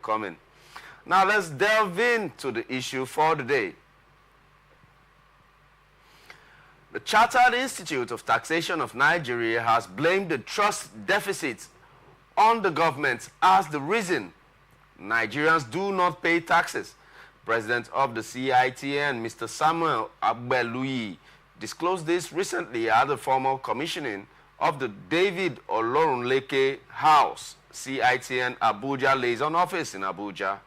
coming. Now let's delve into the issue for the day. The Chartered Institute of Taxation of Nigeria has blamed the trust deficit on the government as the reason Nigerians do not pay taxes. President of the CITN, Mr. Samuel Agbeluyi, disclosed this recently at the formal commissioning of the David Olorunleke House, CITN Abuja Liaison Office in Abuja.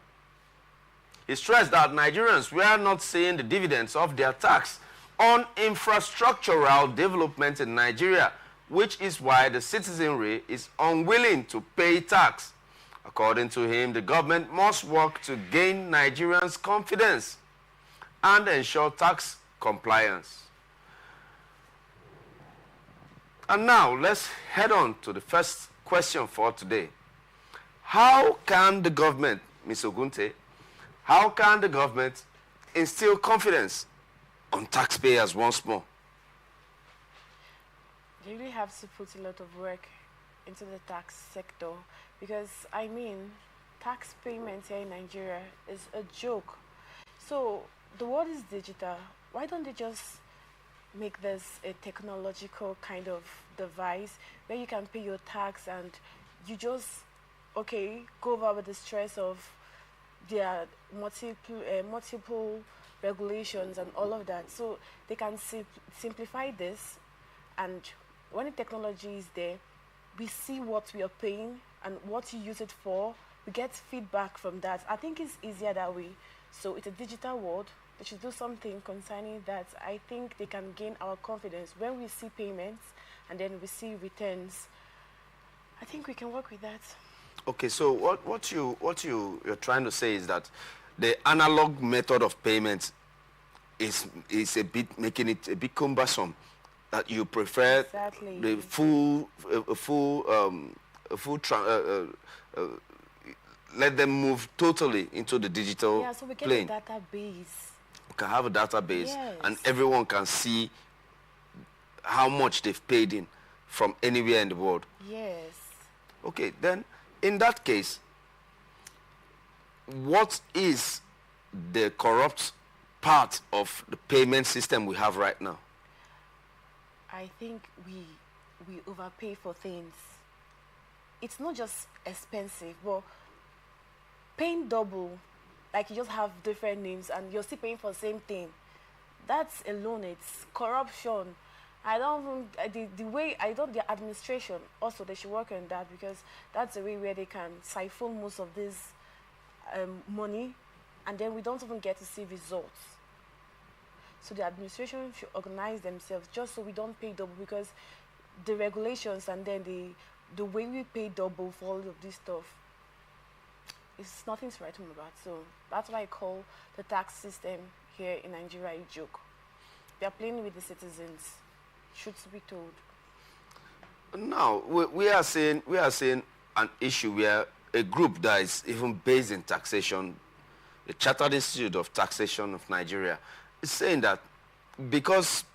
He stressed that Nigerians were not seeing the dividends of their tax on infrastructural development in Nigeria, which is why the citizenry is unwilling to pay tax. According to him, the government must work to gain Nigerians' confidence and ensure tax compliance. And now, let's head on to the first question for today. How can the government, Ms. Ogunte, how can the government instill confidence on taxpayers once more? They really have to put a lot of work into the tax sector because, I mean, tax payments here in Nigeria is a joke. So the world is digital. Why don't they just make this a technological kind of device where you can pay your tax and you just, okay, go over with the stress of their multiple regulations and all of that. So they can simplify this, and when the technology is there, we see what we are paying and what you use it for. We get feedback from that. I think it's easier that way. So it's a digital world. They should do something concerning that. I think they can gain our confidence when we see payments and then we see returns. I think we can work with that. Okay, so what you're trying to say is that the analog method of payment is a bit making it a bit cumbersome. That you prefer exactly. The let them move totally into the digital Yeah, so we get plane. a database. We can have a database, yes, and everyone can see how much they've paid in from anywhere in the world. Yes. Okay, then in that case, what is the corrupt part of the payment system we have right now? I think we overpay for things. It's not just expensive, but paying double, like you just have different names and you're still paying for the same thing. That's alone, it's corruption. I don't the administration also, they should work on that because that's the way where they can siphon most of this money, and then we don't even get to see results. So the administration should organize themselves just so we don't pay double, because the regulations and then the way we pay double for all of this stuff, it's nothing to write home about. So that's why I call the tax system here in Nigeria a joke. They are playing with the citizens. Truth be told. Now we are seeing an issue where a group that is even based in taxation, the Chartered Institute of Taxation of Nigeria, is saying that because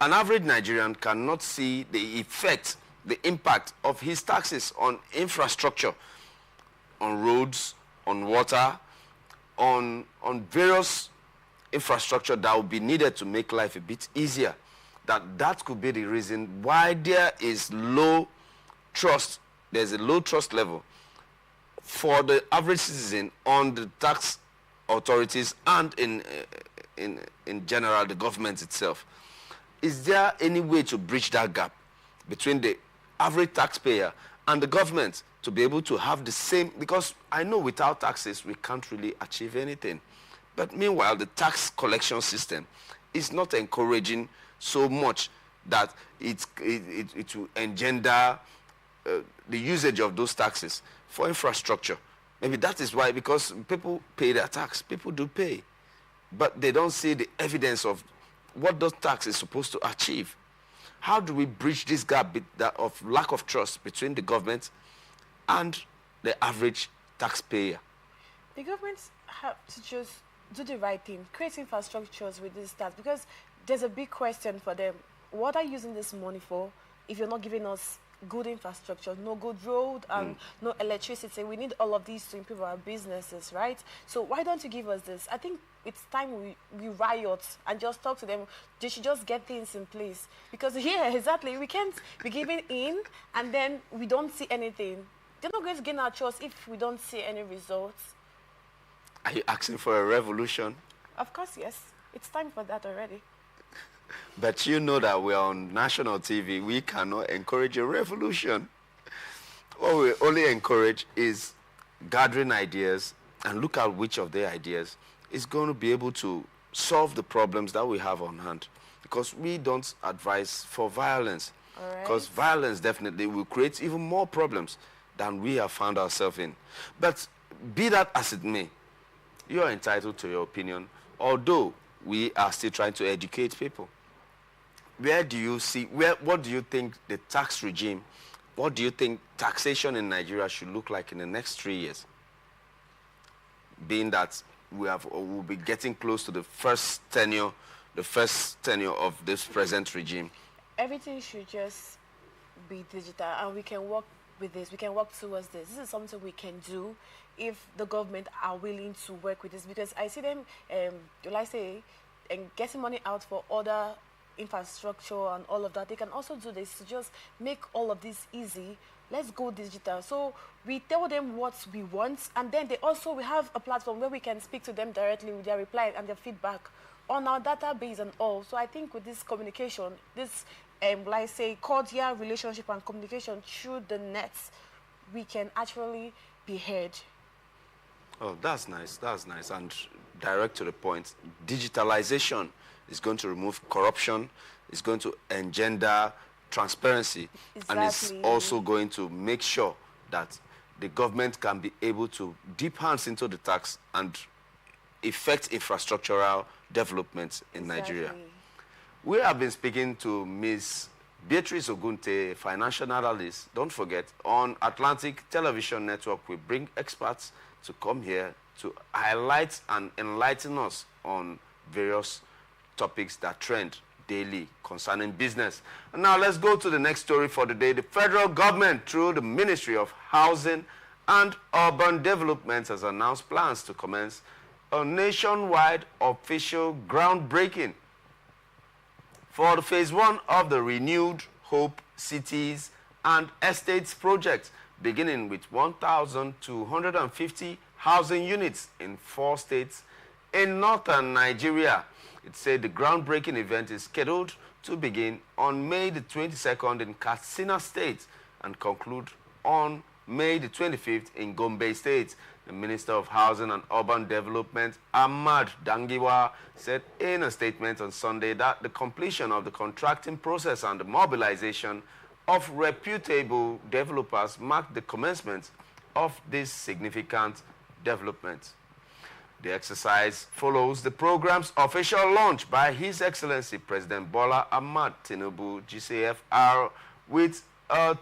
an average Nigerian cannot see the effect, the impact of his taxes on infrastructure, on roads, on water, on various infrastructure that will be needed to make life a bit easier, that could be the reason why there is low trust. There's a low trust level for the average citizen on the tax authorities and in general the government itself. Is there any way to bridge that gap between the average taxpayer and the government to be able to have the same? Because I know without taxes we can't really achieve anything. But meanwhile, the tax collection system is not encouraging so much that it will engender the usage of those taxes for infrastructure. Maybe that is why, because people pay their tax, people do pay, but they don't see the evidence of what those tax is supposed to achieve. How do we bridge this gap of lack of trust between the government and the average taxpayer? The government have to just do the right thing, create infrastructures with this tax, because there's a big question for them. What are you using this money for if you're not giving us good infrastructure, no good road, and no electricity. We need all of these to improve our businesses, right? So why don't you give us this? I think it's time we riot and just talk to them. They should just get things in place. Because here, exactly, we can't be giving in and then we don't see anything. They're not going to gain our trust if we don't see any results. Are you asking for a revolution? Of course, yes. It's time for that already. But you know that we're on national TV. We cannot encourage a revolution. What we only encourage is gathering ideas and look at which of the ideas is going to be able to solve the problems that we have on hand. Because we don't advise for violence. Because violence definitely will create even more problems than we have found ourselves in. But be that as it may, you are entitled to your opinion, although we are still trying to educate people. What do you think the tax regime, what do you think taxation in Nigeria should look like in the next 3 years? Being that we'll be getting close to the first tenure of this present regime. Everything should just be digital, and we can work with this. We can work towards this. This is something we can do if the government are willing to work with this, because I see them, getting money out for other infrastructure and all of that. They can also do this to just make all of this easy. Let's go digital. So we tell them what we want, and then we have a platform where we can speak to them directly with their reply and their feedback on our database and all. So I think with this communication, this cordial relationship and communication through the net, we can actually be heard. Oh, that's nice. That's nice. And direct to the point, digitalization is going to remove corruption, it's going to engender transparency, and it's also going to make sure that the government can be able to dip hands into the tax and effect infrastructural development in Nigeria. We have been speaking to Ms. Beatrice Ogunte, financial analyst. Don't forget, on Atlantic Television Network, we bring experts to come here to highlight and enlighten us on various topics that trend daily concerning business. And now let's go to the next story for the day. The federal government, through the Ministry of Housing and Urban Development, has announced plans to commence a nationwide official groundbreaking for the phase 1 of the Renewed Hope Cities and Estates project, beginning with 1,250 housing units in 4 states in northern Nigeria. It said the groundbreaking event is scheduled to begin on May the 22nd in Katsina State and conclude on May the 25th in Gombe State. The Minister of Housing and Urban Development, Ahmad Dangiwa, said in a statement on Sunday that the completion of the contracting process and the mobilization of reputable developers marked the commencement of this significant development. The exercise follows the program's official launch by His Excellency President Bola Ahmed Tinubu, GCFR, with a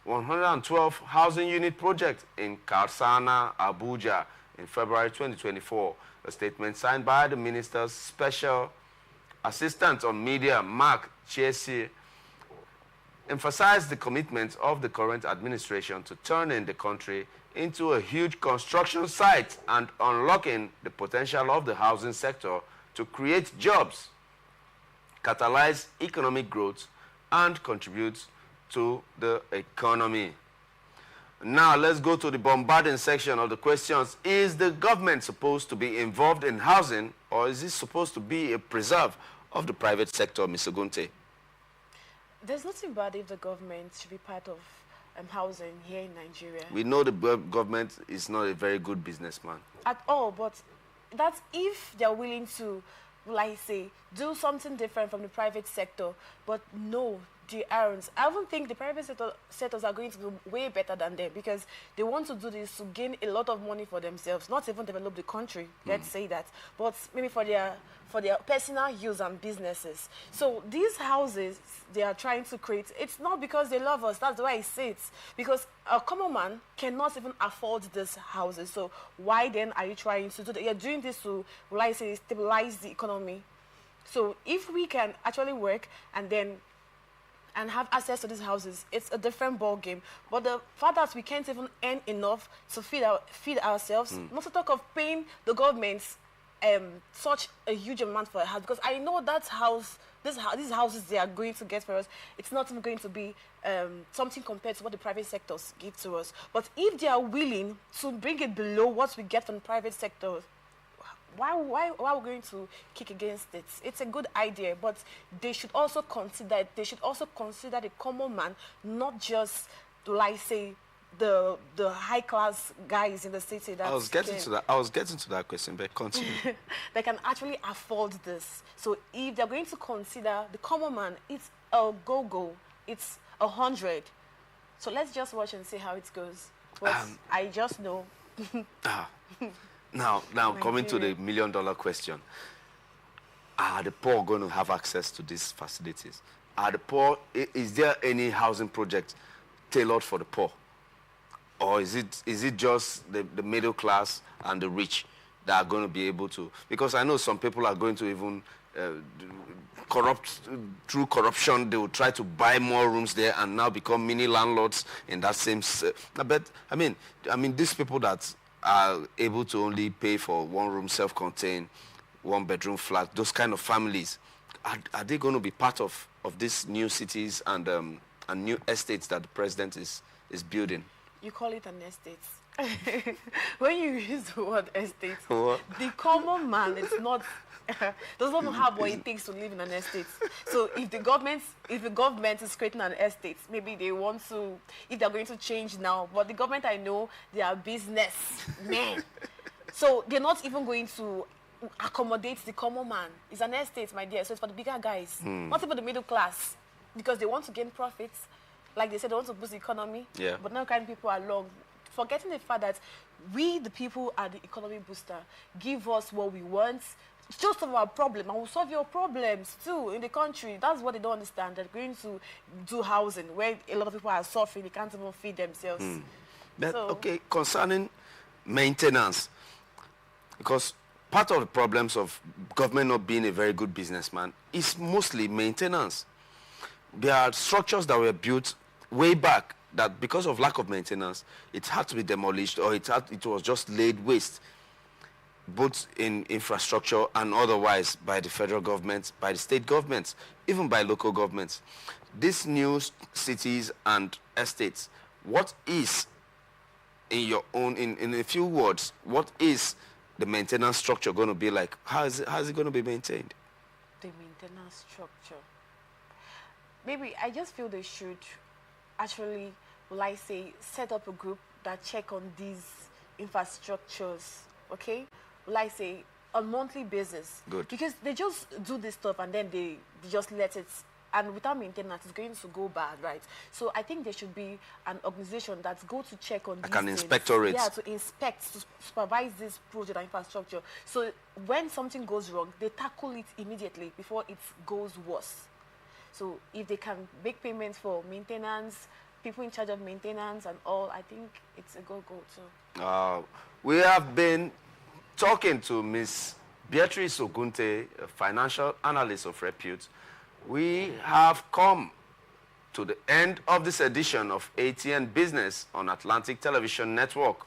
112 housing unit project in Karsana, Abuja in February 2024. A statement signed by the Minister's Special Assistant on Media, Mark Chesi, emphasized the commitment of the current administration to turning the country into a huge construction site and unlocking the potential of the housing sector to create jobs, catalyze economic growth, and contribute to the economy. Now let's go to the bombarding section of the questions. Is the government supposed to be involved in housing, or is it supposed to be a preserve of the private sector, Ms. Ogunte? There's nothing bad if the government should be part of housing here in Nigeria. We know the government is not a very good businessman. At all, but that's if they're willing to, do something different from the private sector. But no, they aren't. I don't think the private sectors are going to do way better than them, because they want to do this to gain a lot of money for themselves, not even develop the country, let's say that, but maybe for their personal use and businesses. So these houses they are trying to create, it's not because they love us, that's why I say it, because a common man cannot even afford these houses. So why then are you trying to do that? You're doing this to, stabilize the economy. So if we can actually work and then and have access to these houses, it's a different ball game. But the fact that we can't even earn enough to feed ourselves, not to talk of paying the government such a huge amount for a house, because I know that house, these houses they are going to get for us, it's not even going to be something compared to what the private sectors give to us. But if they are willing to bring it below what we get from the private sector, why are we going to kick against it? It's a good idea, but they should also consider it. They should also consider the common man, not just, like say, the high class guys in the city. I was getting to that question, but continue. They can actually afford this. So if they're going to consider the common man, it's a go-go. It's 100. So let's just watch and see how it goes. But I just know. Now coming to the million-dollar question. Are the poor going to have access to these facilities? Are the poor, is there any housing project tailored for the poor? Or is it just the middle class and the rich that are going to be able to? Because I know some people are going to even through corruption, they will try to buy more rooms there and now become mini landlords in that same. But I mean, these people that are able to only pay for one room, self-contained, one-bedroom flat, those kind of families, are they going to be part of these new cities and new estates that the president is building? You call it an estate. When you use the word estate, what? The common man is not doesn't have what it takes to live in an estate. So if the government is creating an estate, maybe they want to, if they're going to change now, but the government, I know, they are business men. So they're not even going to accommodate the common man. It's an estate, my dear, so it's for the bigger guys, not even the middle class, because they want to gain profits. Like they said, they want to boost the economy, but now kind of people are long, forgetting the fact that we, the people, are the economy booster. Give us what we want. Just solve our problem, and we'll solve your problems too in the country. That's what they don't understand. They're going to do housing where a lot of people are suffering. They can't even feed themselves. But, okay, concerning maintenance, because part of the problems of government not being a very good businessman is mostly maintenance. There are structures that were built way back that because of lack of maintenance, it had to be demolished or it was just laid waste, both in infrastructure and otherwise by the federal government, by the state governments, even by local governments. These new cities and estates, what is, in your own, in a few words, what is the maintenance structure going to be like? How is it going to be maintained? The maintenance structure. Maybe I just feel they should actually, set up a group that check on these infrastructures, okay? On monthly basis. Good. Because they just do this stuff and then they just let it, and without maintenance, it's going to go bad, right? So I think there should be an organization that's go to check on like these an things. inspectorate. Yeah, to inspect, to supervise this project and infrastructure. So when something goes wrong, they tackle it immediately before it goes worse. So if they can make payments for maintenance, people in charge of maintenance and all, I think it's a go-go too. We have been talking to Ms. Beatrice Ogunte, a financial analyst of repute. We have come to the end of this edition of ATN Business on Atlantic Television Network.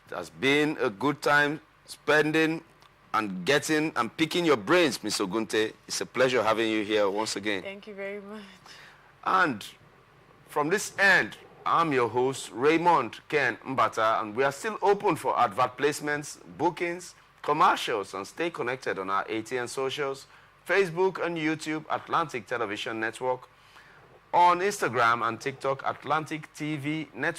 It has been a good time spending and getting and picking your brains, Ms. Ogunte. It's a pleasure having you here once again. Thank you very much. And from this end, I'm your host, Raymond Ken Mbata, and we are still open for advert placements, bookings, commercials, and stay connected on our ATN socials, Facebook and YouTube, Atlantic Television Network, on Instagram and TikTok, Atlantic TV Network.